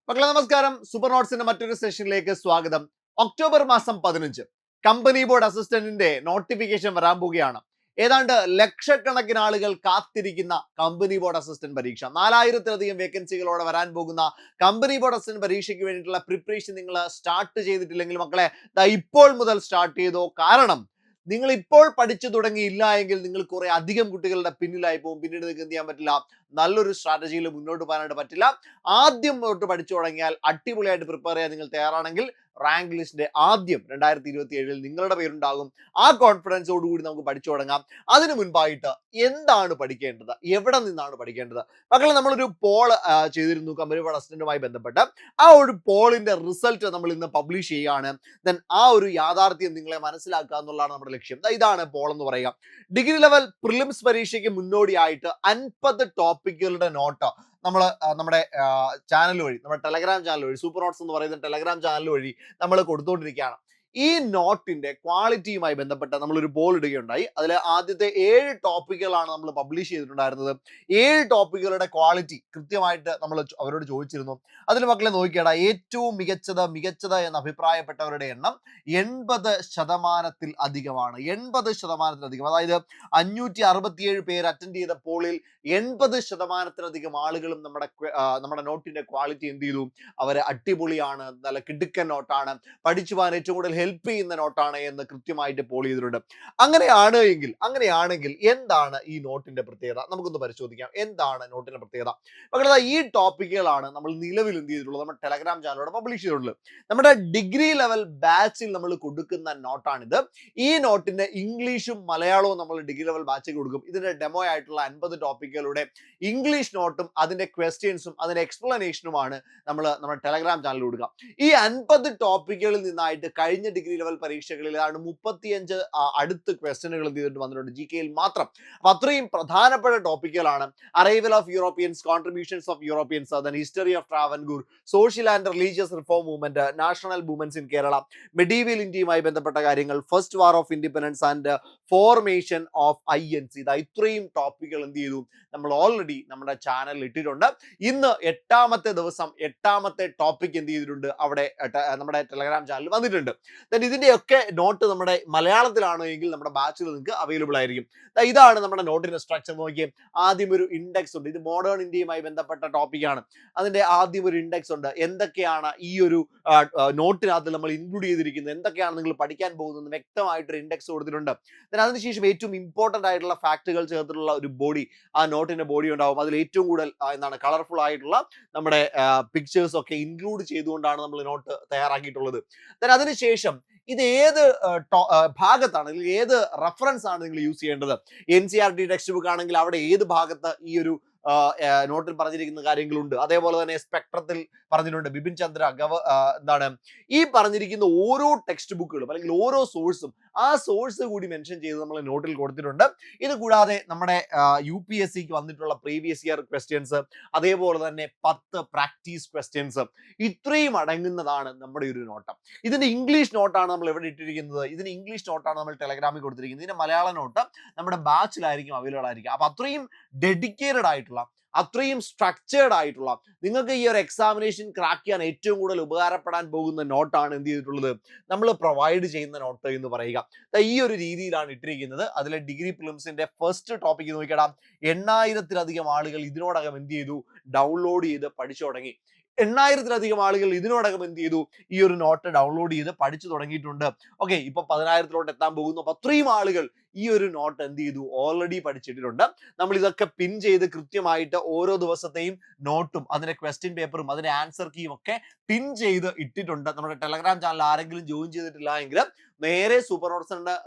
മക്കളെ നമസ്കാരം. സൂപ്പർ നോട്ട്സിന്റെ മറ്റൊരു സെഷനിലേക്ക് സ്വാഗതം. ഒക്ടോബർ മാസം 15 കമ്പനി ബോർഡ് അസിസ്റ്റന്റിന്റെ നോട്ടിഫിക്കേഷൻ വരാൻ പോവുകയാണ്. ഏതാണ്ട് ലക്ഷക്കണക്കിന് ആളുകൾ കാത്തിരിക്കുന്ന കമ്പനി ബോർഡ് അസിസ്റ്റന്റ് പരീക്ഷ, 4000-ലധികം വേക്കൻസികളോടെ വരാൻ പോകുന്ന കമ്പനി ബോർഡ് അസിസ്റ്റന്റ് പരീക്ഷയ്ക്ക് വേണ്ടിയിട്ടുള്ള പ്രിപ്പറേഷൻ നിങ്ങൾ സ്റ്റാർട്ട് ചെയ്തിട്ടില്ലെങ്കിൽ മക്കളെ ഇപ്പോൾ മുതൽ സ്റ്റാർട്ട് ചെയ്തോ. കാരണം നിങ്ങൾ ഇപ്പോൾ പഠിച്ചു തുടങ്ങിയില്ല എങ്കിൽ നിങ്ങൾ കുറെ അധികം കുട്ടികളുടെ പിന്നിലായി പോകും. പിന്നീട് നിങ്ങൾക്ക് എന്ത് ചെയ്യാൻ പറ്റില്ല, നല്ലൊരു സ്ട്രാറ്റജിയിൽ മുന്നോട്ട് പോകാനായിട്ട് പറ്റില്ല. ആദ്യം തൊട്ട് പഠിച്ചു തുടങ്ങിയാൽ അടിപൊളിയായിട്ട് പ്രിപ്പയർ ചെയ്യാൻ നിങ്ങൾ തയ്യാറാണെങ്കിൽ റാങ്ക് ലിസ്റ്റിന്റെ ആദ്യം 2027 നിങ്ങളുടെ പേരുണ്ടാകും. ആ കോൺഫിഡൻസോടുകൂടി നമുക്ക് പഠിച്ചു തുടങ്ങാം. അതിനു മുൻപായിട്ട് എന്താണ് പഠിക്കേണ്ടത്, എവിടെ നിന്നാണ് പഠിക്കേണ്ടത്? മക്കളെ, നമ്മളൊരു പോൾ ചെയ്തിരുന്നു കമ്പനി ബോർഡ് അസിസ്റ്റന്റുമായി ബന്ധപ്പെട്ട്. ആ ഒരു പോളിന്റെ റിസൾട്ട് നമ്മൾ ഇന്ന് പബ്ലിഷ് ചെയ്യുകയാണ്. ദെൻ ആ ഒരു യാഥാർത്ഥ്യം നിങ്ങളെ മനസ്സിലാക്കുക എന്നുള്ളതാണ് നമ്മുടെ ലക്ഷ്യം. ഇതാണ് പോൾ എന്ന് പറയുക. ഡിഗ്രി ലെവൽ പ്രിലിംസ് പരീക്ഷയ്ക്ക് മുന്നോടിയായിട്ട് 50 ടോപ്പിക്കുകളുടെ നോട്ട് നമ്മൾ നമ്മുടെ ചാനൽ വഴി, നമ്മുടെ ടെലഗ്രാം ചാനൽ വഴി, സൂപ്പർ നോട്ട്സ് എന്ന് പറയുന്ന ടെലഗ്രാം ചാനൽ വഴി നമ്മൾ കൊടുത്തുകൊണ്ടിരിക്കുകയാണ്. ഈ നോട്ടിന്റെ ക്വാളിറ്റിയുമായി ബന്ധപ്പെട്ട് നമ്മളൊരു പോൾ ഇടുകയുണ്ടായി. അതിൽ ആദ്യത്തെ 7 ടോപ്പിക്കുകളാണ് നമ്മൾ പബ്ലിഷ് ചെയ്തിട്ടുണ്ടായിരുന്നത്. 7 ടോപ്പിക്കുകളുടെ ക്വാളിറ്റി കൃത്യമായിട്ട് നമ്മൾ അവരോട് ചോദിച്ചിരുന്നു. അതിൽ മക്കളെ നോക്കിയാടാ, ഏറ്റവും മികച്ചത് എന്ന് അഭിപ്രായപ്പെട്ടവരുടെ എണ്ണം 80% അധികമാണ്. 80% അതായത് 567 പേര് അറ്റൻഡ് ചെയ്ത പോളിൽ 80% ആളുകളും നമ്മുടെ നോട്ടിന്റെ ക്വാളിറ്റി എന്ത് ചെയ്തു, അവരെ അടിപൊളിയാണ്, നല്ല കിടുക്കൻ നോട്ടാണ്, പഠിച്ചു പോകാൻ ഏറ്റവും കൂടുതൽ ഹെൽപ്പ് ചെയ്യുന്ന നോട്ടാണ് എന്ന് കൃത്യമായിട്ട് പോൾ ചെയ്തിട്ടുണ്ട്. അങ്ങനെയാണെങ്കിൽ എന്താണ് ഈ നോട്ടിന്റെ പ്രത്യേകത? നമുക്കൊന്ന് പരിശോധിക്കാം. എന്താണ് നോട്ടിന്റെ പ്രത്യേകത? മക്കളെ, ഈ ടോപ്പിക്കുകളാണ് നമ്മൾ നിലവിൽ എന്ത് ചെയ്തിട്ടുള്ളത്, നമ്മുടെ ടെലഗ്രാം ചാനലിലൂടെ പബ്ലിഷ് ചെയ്തിട്ടുള്ളത്. നമ്മുടെ ഡിഗ്രി ലെവൽ ബാച്ചിൽ നമ്മൾ കൊടുക്കുന്ന നോട്ടാണിത്. ഈ നോട്ടിന്റെ ഇംഗ്ലീഷും മലയാളവും നമ്മൾ ഡിഗ്രി ലെവൽ ബാച്ചിൽ കൊടുക്കും. ഇതിന്റെ ഡെമോ ആയിട്ടുള്ള 50 ടോപ്പിക്കുകളുടെ ഇംഗ്ലീഷ് നോട്ടും അതിന്റെ ക്വസ്റ്റ്യൻസും അതിന്റെ എക്സ്പ്ലനേഷനുമാണ് നമ്മൾ നമ്മുടെ ടെലഗ്രാം ചാനലിൽ കൊടുക്കുക. ഈ 50 ടോപ്പിക്കുകളിൽ നിന്നായിട്ട് കഴിഞ്ഞ ഡിഗ്രി ലെവൽ പരീക്ഷകളിൽ 35 അടുത്ത് ക്വസ്റ്റ്യനുകൾ എന്ത് ചെയ്തിട്ട് വന്നിട്ടുണ്ട്, GK മാത്രം. അപ്പൊ അത്രയും പ്രധാനപ്പെട്ട ടോപ്പിക്കുകളാണ്. Arrival of Europeans, contributions of Europeans, then history of Travancore, social and religious reform movement, national movements in Kerala, medieval ഇന്ത്യയുമായി ബന്ധപ്പെട്ട കാര്യങ്ങൾ, first war of independence and formation of INC. ഇത്രയും ടോപ്പിക്കുകൾ എന്ത് ചെയ്തു, നമ്മൾ ഓൾറെഡി നമ്മുടെ ചാനലിൽ ഇട്ടിട്ടുണ്ട്. ഇന്ന് 8ാമത്തെ ദിവസം 8ാമത്തെ ടോപ്പിക് എന്ത് ചെയ്തിട്ടുണ്ട്, അവിടെ നമ്മുടെ ടെലഗ്രാം ചാനലിൽ വന്നിട്ടുണ്ട്. ഇതിന്റെയൊക്കെ നോട്ട് നമ്മുടെ മലയാളത്തിലാണോ എങ്കിൽ നമ്മുടെ ബാച്ചിൽ നിങ്ങൾക്ക് അവൈലബിൾ ആയിരിക്കും. ഇതാണ് നമ്മുടെ നോട്ടിന്റെ സ്ട്രക്ചർ. നോക്കിയേ, ആദ്യം ഒരു ഇൻഡെക്സ് ഉണ്ട്. ഇത് മോഡേൺ ഇന്ത്യയുമായി ബന്ധപ്പെട്ട ടോപ്പിക്കാണ്. അതിന്റെ ആദ്യം ഒരു ഇൻഡെക്സ് ഉണ്ട്. എന്തൊക്കെയാണ് ഈ ഒരു നോട്ടിനകത്ത് നമ്മൾ ഇൻക്ലൂഡ് ചെയ്തിരിക്കുന്നത്, എന്തൊക്കെയാണ് നിങ്ങൾ പഠിക്കാൻ പോകുന്നത്, വ്യക്തമായിട്ടൊരു ഇൻഡെക്സ് കൊടുത്തിട്ടുണ്ട്. അതിനുശേഷം ഏറ്റവും ഇമ്പോർട്ടന്റ് ആയിട്ടുള്ള ഫാക്ടുകൾ ചേർത്തിട്ടുള്ള ഒരു ബോഡി, ആ നോട്ടിന്റെ ബോഡി ഉണ്ടാവും. അതിൽ ഏറ്റവും കൂടുതൽ കളർഫുൾ ആയിട്ടുള്ള നമ്മുടെ പിക്ചേഴ്സ് ഒക്കെ ഇൻക്ലൂഡ് ചെയ്തുകൊണ്ടാണ് നമ്മൾ നോട്ട് തയ്യാറാക്കിയിട്ടുള്ളത്. അതിനുശേഷം ഇത് ഏത് ഭാഗത്താണ്, ഏത് റെഫറൻസ് ആണ് നിങ്ങൾ യൂസ് ചെയ്യേണ്ടത്? NCERT ടെക്സ്റ്റ് ബുക്ക് ആണെങ്കിൽ അവിടെ ഏത് ഭാഗത്ത് ഈ ഒരു നോട്ടിൽ പറഞ്ഞിരിക്കുന്ന കാര്യങ്ങളുണ്ട്. അതേപോലെ തന്നെ സ്പെക്ട്രത്തിൽ പറഞ്ഞിട്ടുണ്ട്. ബിപിൻ ചന്ദ്ര ഈ പറഞ്ഞിരിക്കുന്ന ഓരോ ടെക്സ്റ്റ് ബുക്കുകളും അല്ലെങ്കിൽ ഓരോ സോഴ്സും ആ സോഴ്സ് കൂടി മെൻഷൻ ചെയ്ത് നമ്മൾ നോട്ടിൽ കൊടുത്തിട്ടുണ്ട്. ഇത് കൂടാതെ നമ്മുടെ UPSCക്ക് വന്നിട്ടുള്ള പ്രീവിയസ് ഇയർ ക്വസ്റ്റ്യൻസ്, അതേപോലെ തന്നെ 10 പ്രാക്ടീസ് ക്വസ്റ്റ്യൻസ്, ഇത്രയും അടങ്ങുന്നതാണ് നമ്മുടെ ഒരു നോട്ട്. ഇതിന്റെ ഇംഗ്ലീഷ് നോട്ടാണ് നമ്മൾ എവിടെ ഇട്ടിരിക്കുന്നത്. ഇതിന് ഇംഗ്ലീഷ് നോട്ടാണ് നമ്മൾ ടെലഗ്രാമിൽ കൊടുത്തിരിക്കുന്നത്. ഇതിന്റെ മലയാള നോട്ട് നമ്മുടെ ബാച്ചിലായിരിക്കും അവൈലബിൾ ആയിരിക്കും. അപ്പൊ അത്രയും ഡെഡിക്കേറ്റഡ് ആയിട്ടുള്ള, അത്രയും സ്ട്രക്ചേർഡ് ആയിട്ടുള്ള, നിങ്ങൾക്ക് ഈ ഒരു എക്സാമിനേഷൻ ക്രാക്ക് ചെയ്യാൻ ഏറ്റവും കൂടുതൽ ഉപകാരപ്പെടാൻ പോകുന്ന നോട്ടാണ് എന്ത് ചെയ്തിട്ടുള്ളത്, നമ്മൾ പ്രൊവൈഡ് ചെയ്യുന്ന നോട്ട് എന്ന് പറയുക. ഈ ഒരു രീതിയിലാണ് ഇട്ടിരിക്കുന്നത്. അതിലെ ഡിഗ്രി പ്രിലിംസിന്റെ ഫസ്റ്റ് ടോപ്പിക് നോക്കിയിടാം. 8000-ലധികം ആളുകൾ ഇതിനോടകം എന്ത് ചെയ്തു, ഡൗൺലോഡ് ചെയ്ത് പഠിച്ചു തുടങ്ങി. 8000-ലധികം ആളുകൾ ഇതിനോടകം എന്ത് ചെയ്തു, ഈ ഒരു നോട്ട് ഡൗൺലോഡ് ചെയ്ത് പഠിച്ചു തുടങ്ങിയിട്ടുണ്ട്. ഓക്കെ, ഇപ്പൊ 10,000-ലോട്ട് എത്താൻ പോകുന്നു. അപ്പൊ അത്രയും ആളുകൾ ഈ ഒരു നോട്ട് എന്ത് ചെയ്തു, ഓൾറെഡി പഠിച്ചിട്ടുണ്ട്. നമ്മൾ ഇതൊക്കെ പിൻ ചെയ്ത് കൃത്യമായിട്ട് ഓരോ ദിവസത്തെയും നോട്ടും അതിന്റെ ക്വസ്റ്റ്യൻ പേപ്പറും അതിന്റെ ആൻസർ കീയും ഒക്കെ പിൻ ചെയ്ത് ഇട്ടിട്ടുണ്ട്. നമ്മുടെ ടെലഗ്രാം ചാനൽ ആരെങ്കിലും ജോയിൻ ചെയ്തിട്ടില്ല എങ്കിൽ നേരെ സൂപ്പർ നോട്ട്സ്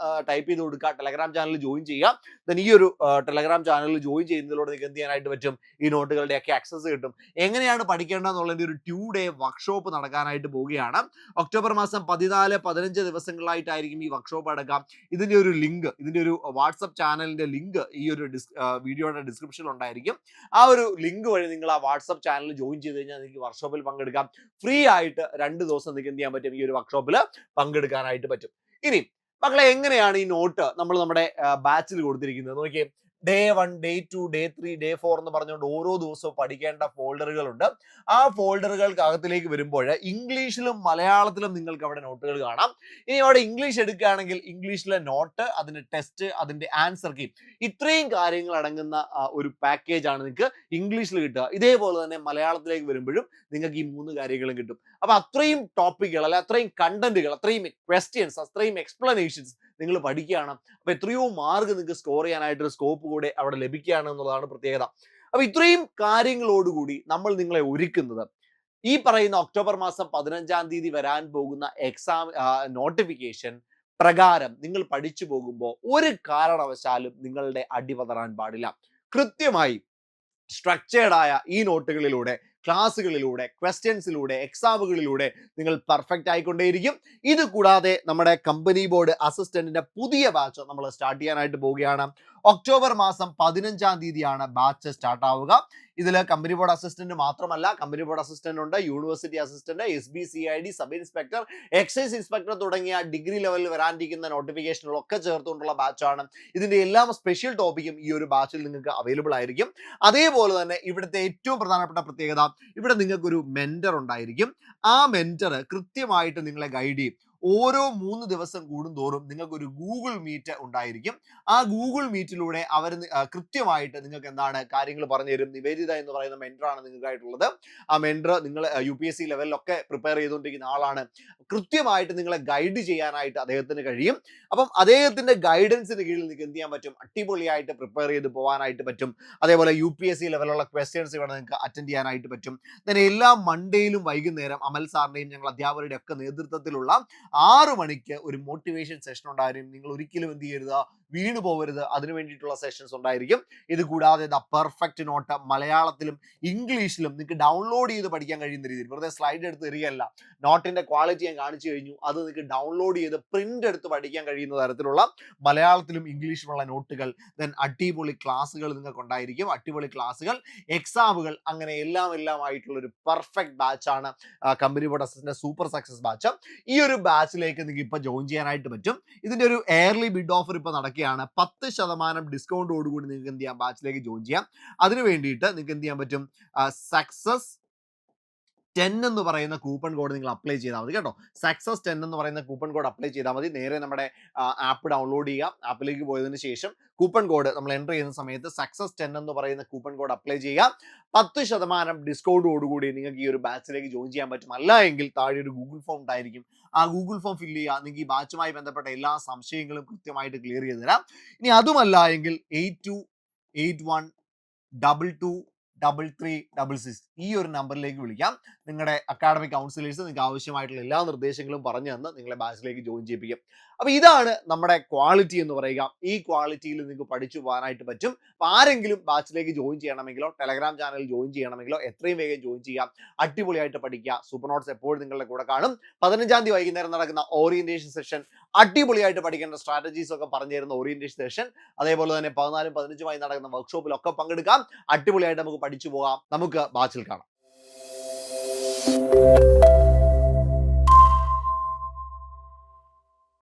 ടൈപ്പ് ചെയ്ത് കൊടുക്കുക, ടെലഗ്രാം ചാനലിൽ ജോയിൻ ചെയ്യുക. ദെൻ ഈ ഒരു ടെലഗ്രാം ചാനലിൽ ജോയിൻ ചെയ്യുന്നതിലൂടെ നിങ്ങൾക്ക് എന്ത് ചെയ്യാനായിട്ട് പറ്റും, ഈ നോട്ടുകളുടെ ഒക്കെ ആക്സസ് കിട്ടും. എങ്ങനെയാണ് പഠിക്കേണ്ടതെന്നുള്ളതിന്റെ ഒരു 2 ഡേ വർക്ക്ഷോപ്പ് നടക്കാനായിട്ട് പോവുകയാണ്. ഒക്ടോബർ മാസം 14-15 ദിവസങ്ങളായിട്ടായിരിക്കും ഈ വർക്ക്ഷോപ്പ് നടക്കാം. ഇതിന്റെ ഒരു ലിങ്ക്, ഇതിന്റെ ഒരു വാട്സപ്പ് ചാനലിന്റെ ലിങ്ക് ഈ ഒരു വീഡിയോയുടെ ഡിസ്ക്രിപ്ഷനിൽ ഉണ്ടായിരിക്കും. ആ ഒരു ലിങ്ക് വഴി നിങ്ങൾ ആ വാട്സപ്പ് ചാനലിൽ ജോയിൻ ചെയ്ത് കഴിഞ്ഞാൽ നിങ്ങൾക്ക് വർക്ക്ഷോപ്പിൽ പങ്കെടുക്കാം. ഫ്രീ ആയിട്ട് 2 ദിവസം നിങ്ങൾക്ക് എന്ത് ചെയ്യാൻ പറ്റും, ഈ ഒരു വർക്ക്ഷോപ്പിൽ പങ്കെടുക്കാനായിട്ട് പറ്റും. ഇനി മക്കളെ, എങ്ങനെയാണ് ഈ നോട്ട് നമ്മൾ നമ്മുടെ ബാച്ചിൽ കൊടുത്തിരിക്കുന്നത്? നോക്കിയേ, ഡേ 1, ഡേ 2, ഡേ 3, ഡേ 4 എന്ന് പറഞ്ഞുകൊണ്ട് ഓരോ ദിവസവും പഠിക്കേണ്ട ഫോൾഡറുകളുണ്ട്. ആ ഫോൾഡറുകൾക്കകത്തിലേക്ക് വരുമ്പോൾ ഇംഗ്ലീഷിലും മലയാളത്തിലും നിങ്ങൾക്ക് അവിടെ നോട്ടുകൾ കാണാം. ഇനി അവിടെ ഇംഗ്ലീഷ് എടുക്കുകയാണെങ്കിൽ ഇംഗ്ലീഷിലെ നോട്ട്, അതിന്റെ ടെസ്റ്റ്, അതിന്റെ ആൻസർ കീ, ഇത്രയും കാര്യങ്ങൾ അടങ്ങുന്ന ഒരു പാക്കേജ് ആണ് നിങ്ങൾക്ക് ഇംഗ്ലീഷിൽ കിട്ടുക. ഇതേപോലെ തന്നെ മലയാളത്തിലേക്ക് വരുമ്പോഴും നിങ്ങൾക്ക് ഈ 3 കാര്യങ്ങളും കിട്ടും. അപ്പൊ അത്രയും ടോപ്പിക്കുകൾ അല്ലെ, അത്രയും കണ്ടന്റുകൾ, അത്രയും ക്വസ്റ്റ്യൻസ്, അത്രയും എക്സ്പ്ലനേഷൻസ് നിങ്ങൾ പഠിക്കുകയാണ്. അപ്പൊ എത്രയോ മാർക്ക് നിങ്ങൾക്ക് സ്കോർ ചെയ്യാനായിട്ട് ഒരു സ്കോപ്പ് കൂടെ അവിടെ ലഭിക്കുകയാണ് എന്നുള്ളതാണ് പ്രത്യേകത. അപ്പൊ ഇത്രയും കാര്യങ്ങളോടുകൂടി നമ്മൾ നിങ്ങളെ ഒരുക്കുന്നത് ഈ പറയുന്ന ഒക്ടോബർ മാസം 15-ാം തീയതി വരാൻ പോകുന്ന എക്സാം നോട്ടിഫിക്കേഷൻ പ്രകാരം നിങ്ങൾ പഠിച്ചു പോകുമ്പോൾ ഒരു കാരണവശാലും നിങ്ങളുടെ അടിപതറാൻ പാടില്ല. കൃത്യമായി സ്ട്രക്ചേർഡ് ആയ ഈ നോട്ടുകളിലൂടെ, ക്ലാസ്സുകളിലൂടെ, ക്വസ്റ്റ്യൻസിലൂടെ, എക്സാമുകളിലൂടെ നിങ്ങൾ പെർഫെക്റ്റ് ആയിക്കൊണ്ടേയിരിക്കും. ഇത് കൂടാതെ നമ്മുടെ കമ്പനി ബോർഡ് അസിസ്റ്റന്റിന്റെ പുതിയ ബാച്ച് നമ്മൾ സ്റ്റാർട്ട് ചെയ്യാനായിട്ട് പോവുകയാണ്. ഒക്ടോബർ മാസം 15-ാം തീയതിയാണ് ബാച്ച് സ്റ്റാർട്ട് ആവുക. ഇതിൽ കമ്പനി ബോർഡ് അസിസ്റ്റന്റ് മാത്രമല്ല, കമ്പനി ബോർഡ് അസിസ്റ്റന്റ് ഉണ്ട്, university assistant, SBCID, sub inspector, excise inspector തുടങ്ങിയ ഡിഗ്രി ലെവലിൽ വരാനിരിക്കുന്ന നോട്ടിഫിക്കേഷനുകളൊക്കെ ചേർത്തുകൊണ്ടുള്ള ബാച്ചാണ്. ഇതിന്റെ എല്ലാം സ്പെഷ്യൽ ടോപ്പിക്കും ഈ ഒരു ബാച്ചിൽ നിങ്ങൾക്ക് അവൈലബിൾ ആയിരിക്കും. അതേപോലെ തന്നെ ഇവിടുത്തെ ഏറ്റവും പ്രധാനപ്പെട്ട പ്രത്യേകത, ഇവിടെ നിങ്ങൾക്ക് ഒരു മെന്റർ ഉണ്ടായിരിക്കും. ആ മെന്റർ കൃത്യമായിട്ട് നിങ്ങളെ ഗൈഡ് ചെയ്യും. ഓരോ 3 ദിവസം കൂടുന്തോറും നിങ്ങൾക്ക് ഒരു ഗൂഗിൾ മീറ്റ് ഉണ്ടായിരിക്കും. ആ ഗൂഗിൾ മീറ്റിലൂടെ അവർ കൃത്യമായിട്ട് നിങ്ങൾക്ക് എന്താണ് കാര്യങ്ങൾ പറഞ്ഞു തരും. നിവേദിത എന്ന് പറയുന്ന മെന്ററാണ് നിങ്ങൾക്കായിട്ടുള്ളത്. ആ മെന്റർ നിങ്ങൾ UPSC ലെവലിലൊക്കെ പ്രിപ്പയർ ചെയ്തുകൊണ്ടിരിക്കുന്ന ആളാണ്. കൃത്യമായിട്ട് നിങ്ങളെ ഗൈഡ് ചെയ്യാനായിട്ട് അദ്ദേഹത്തിന് കഴിയും. അപ്പം അദ്ദേഹത്തിന്റെ ഗൈഡൻസിന് കീഴിൽ നിങ്ങൾക്ക് എന്ത് ചെയ്യാൻ പറ്റും, അടിപൊളിയായിട്ട് പ്രിപ്പയർ ചെയ്ത് പോകാനായിട്ട് പറ്റും. അതേപോലെ UPSC ലെവലുള്ള ക്വസ്റ്റ്യൻസ് ഇവിടെ നിങ്ങൾക്ക് അറ്റൻഡ് ചെയ്യാനായിട്ട് പറ്റും. then എല്ലാ മൺഡേയിലും വൈകുന്നേരം അമൽ സാറിന്റെയും ഞങ്ങൾ അധ്യാപകരുടെ ഒക്കെ നേതൃത്വത്തിലുള്ള 6 മണിക്ക് ഒരു മോട്ടിവേഷൻ സെഷൻ ഉണ്ടായിരിക്കും. നിങ്ങൾ ഒരിക്കലും എന്ത് ചെയ്യരുത്, വീണു പോകരുത്. അതിനു വേണ്ടിയിട്ടുള്ള സെഷൻസ് ഉണ്ടായിരിക്കും. ഇത് കൂടാതെ പെർഫെക്റ്റ് നോട്ട് മലയാളത്തിലും ഇംഗ്ലീഷിലും നിങ്ങൾക്ക് ഡൗൺലോഡ് ചെയ്ത് പഠിക്കാൻ കഴിയുന്ന രീതിയിൽ, വെറുതെ സ്ലൈഡ് എടുത്ത് തരികയല്ല, നോട്ടിന്റെ ക്വാളിറ്റി ഞാൻ കാണിച്ചു കഴിഞ്ഞു, അത് നിങ്ങൾക്ക് ഡൗൺലോഡ് ചെയ്ത് പ്രിന്റ് എടുത്ത് പഠിക്കാൻ കഴിയുന്ന തരത്തിലുള്ള മലയാളത്തിലും ഇംഗ്ലീഷിലുമുള്ള നോട്ടുകൾ, ദെൻ അടിപൊളി ക്ലാസ്സുകൾ നിങ്ങൾക്ക് ഉണ്ടായിരിക്കും. അടിപൊളി ക്ലാസ്സുകൾ, എക്സാമുകൾ, അങ്ങനെ എല്ലാം ആയിട്ടുള്ള ഒരു പെർഫെക്റ്റ് ബാച്ചാണ് company board assistant super success batch. ഈ ഒരു ബാച്ചിലേക്ക് നിങ്ങൾക്ക് ഇപ്പൊ ജോയിൻ ചെയ്യാനായിട്ട് പറ്റും. ഇതിന്റെ ഒരു എയർലി ബിഡ് ഓഫർ ഇപ്പൊ നടക്കുകയാണ്. 10% ഡിസ്കൗണ്ടോടുകൂടി നിങ്ങൾക്ക് എന്ത് ചെയ്യാം, ബാച്ചിലേക്ക് ജോയിൻ ചെയ്യാം. അതിനു വേണ്ടിയിട്ട് നിങ്ങൾക്ക് എന്ത് ചെയ്യാൻ പറ്റും, സക്സസ് 10 എന്ന് പറയുന്ന കൂപ്പൺ കോഡ് നിങ്ങൾ അപ്ലൈ ചെയ്താൽ മതി കേട്ടോ. സക്സസ് 10 എന്ന് പറയുന്ന കൂപ്പൺ കോഡ് അപ്ലൈ ചെയ്താൽ മതി. നേരെ നമ്മുടെ ആപ്പ് ഡൗൺലോഡ് ചെയ്യുക. ആപ്പിലേക്ക് പോയതിനു ശേഷം കൂപ്പൺ കോഡ് നമ്മൾ എൻ്റർ ചെയ്യുന്ന സമയത്ത് സക്സസ് 10 എന്ന് പറയുന്ന കൂപ്പൺ കോഡ് അപ്ലൈ ചെയ്യുക. 10% ഡിസ്കൗണ്ടോടുകൂടി നിങ്ങൾക്ക് ഈ ഒരു ബാച്ചിലേക്ക് ജോയിൻ ചെയ്യാൻ പറ്റും. അല്ല എങ്കിൽ താഴെ ഒരു ഗൂഗിൾ ഫോം ഉണ്ടായിരിക്കും. ആ ഗൂഗിൾ ഫോം ഫില്ല് ചെയ്യുക. നിങ്ങൾക്ക് ഈ ബാച്ചുമായി ബന്ധപ്പെട്ട എല്ലാ സംശയങ്ങളും കൃത്യമായിട്ട് ക്ലിയർ ചെയ്ത് തരാം. ഇനി അതുമല്ല എങ്കിൽ 8281223366 ഈ ഒരു നമ്പറിലേക്ക് വിളിക്കാം. നിങ്ങളുടെ അക്കാഡമിക് കൗൺസിലേഴ്സ് നിങ്ങൾക്ക് ആവശ്യമായിട്ടുള്ള എല്ലാ നിർദ്ദേശങ്ങളും പറഞ്ഞു തന്ന് നിങ്ങളെ ബാച്ചിലേക്ക് ജോയിൻ ചെയ്യിപ്പിക്കും. അപ്പൊ ഇതാണ് നമ്മുടെ ക്വാളിറ്റി എന്ന് പറയുക. ഈ ക്വാളിറ്റിയിൽ നിങ്ങൾക്ക് പഠിച്ചു പോകാനായിട്ട് പറ്റും. അപ്പൊ ആരെങ്കിലും ബാച്ചിലേക്ക് ജോയിൻ ചെയ്യണമെങ്കിലോ ടെലഗ്രാം ചാനൽ ജോയിൻ ചെയ്യണമെങ്കിലോ എത്രയും വേഗം ജോയിൻ ചെയ്യാം. അടിപൊളിയായിട്ട് പഠിക്കുക. സൂപ്പർ നോട്ട്സ് എപ്പോഴും നിങ്ങളുടെ കൂടെ കാണും. 15-ാം തീയതി വൈകുന്നേരം നടക്കുന്ന ഓറിയന്റേഷൻ സെഷൻ, അടിപൊളിയായിട്ട് പഠിക്കേണ്ട സ്ട്രാറ്റജീസ് ഒക്കെ പറഞ്ഞു തരുന്ന ഓറിയന്റേഷൻ സെഷൻ, അതേപോലെ തന്നെ 14-ഉം 15-ഉമായി നടക്കുന്ന വർക്ക്ഷോപ്പിലൊക്കെ പങ്കെടുക്കാം. അടിപൊളിയായിട്ട് നമുക്ക് പഠിച്ചു പോകാം. നമുക്ക് ബാച്ചിൽ കാണാം.